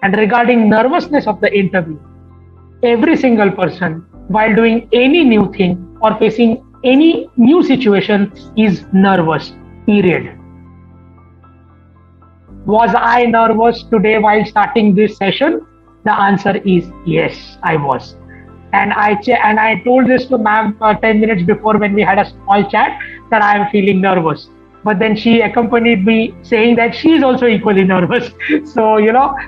And regarding nervousness of the interview, every single person, while doing any new thing or facing any new situation, is nervous, period. Was I nervous today while starting this session? The answer is yes, I was. And I told this to ma'am 10 minutes before when we had a small chat that I am feeling nervous. But then she accompanied me saying that she is also equally nervous. So,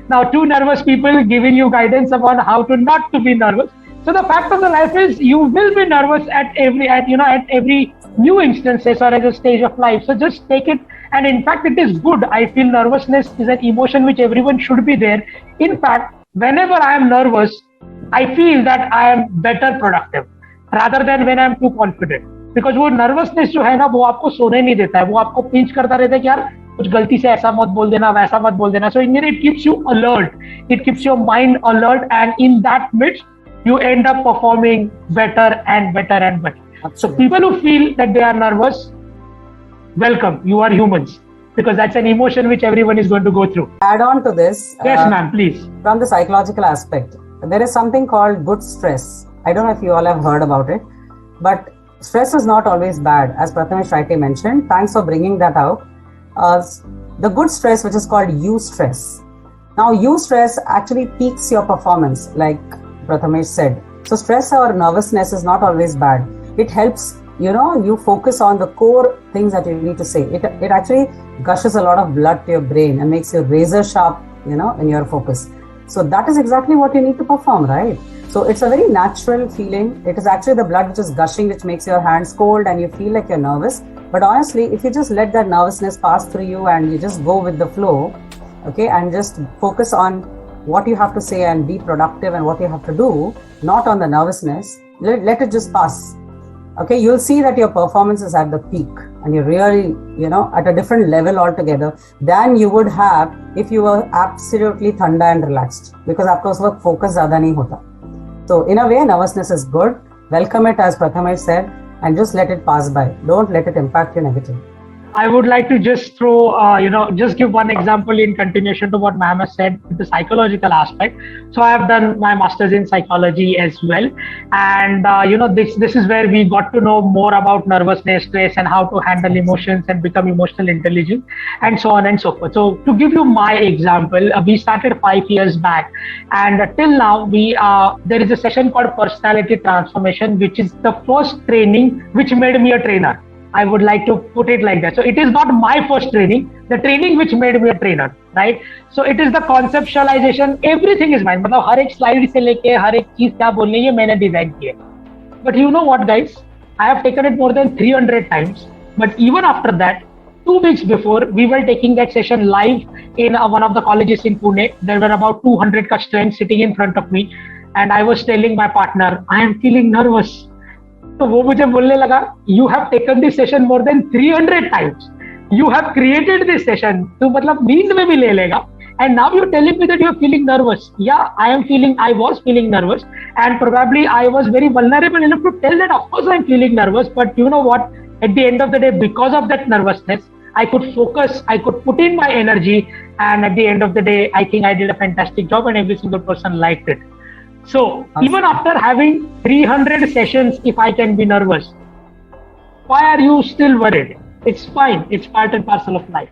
now two nervous people giving you guidance about how to not to be nervous. So the fact of the life is you will be nervous at every new instances or at a stage of life. So just take it. And in fact, it is good. I feel nervousness is an emotion which everyone should be there. In fact, whenever I am nervous, I feel that I am better productive rather than when I am too confident. Because वो nervousness जो है ना वो आपको सोने नहीं देता है, वो आपको pinch करता रहता है कि यार कुछ गलती से ऐसा मत बोल देना, वैसा मत बोल देना. So in it keeps you alert, it keeps your mind alert, and in that midst you end up performing better and better and better. Absolutely. So people who feel that they are nervous, welcome, you are humans, because that's an emotion which everyone is going to go through. Add on to this. Yes, ma'am, please. From the psychological aspect, there is something called good stress. I don't know if you all have heard about it, but stress is not always bad, as Prathamesh rightly mentioned. Thanks for bringing that out. The good stress, which is called eustress. Now, eustress actually peaks your performance, like Prathamesh said. So stress or nervousness is not always bad. It helps, you focus on the core things that you need to say. It actually gushes a lot of blood to your brain and makes you razor sharp, in your focus. So that is exactly what you need to perform, right? So it's a very natural feeling. It is actually the blood which is gushing, which makes your hands cold and you feel like you're nervous. But honestly, if you just let that nervousness pass through you and you just go with the flow, okay, and just focus on what you have to say and be productive and what you have to do, not on the nervousness, let it just pass. Okay, you'll see that your performance is at the peak and you're really, at a different level altogether than you would have if you were absolutely thanda and relaxed, because aapka us waqt focus zyada nahi hota. So in a way, nervousness is good. Welcome it, as Prathamesh said, and just let it pass by. Don't let it impact you negatively. I would like to just throw, just give one example in continuation to what ma'am has said with the psychological aspect. So I have done my master's in psychology as well. And, this is where we got to know more about nervousness, stress, and how to handle emotions and become emotional intelligent, and so on and so forth. So to give you my example, we started 5 years back. And till now, there is a session called personality transformation, which is the first training which made me a trainer. I would like to put it like that. So it is not my first training, the training which made me a trainer, right? So it is the conceptualization, everything is mine. मतलब हर एक slide से लेके हर एक चीज क्या बोलनी है मैंने design की है. But you know what, guys? I have taken it more than 300 times. But even after that, 2 weeks before, we were taking that session live in one of the colleges in Pune. There were about 200 students sitting in front of me, and I was telling my partner, I am feeling nervous. तो वो मुझे बोलने लगा, you have taken this session more than 300 times. You have created this session. तो मतलब नींद में भी ले लेगा. And now you're telling me that you're feeling nervous. Yeah, I was feeling nervous. And probably I was very vulnerable enough to tell that of course I'm feeling nervous. But you know what? At the end of the day, because of that nervousness, I could focus, I could put in my energy. And at the end of the day, I think I did a fantastic job and every single person liked it. So even after having 300 sessions, if I can be nervous, why are you still worried? It's fine. It's part and parcel of life.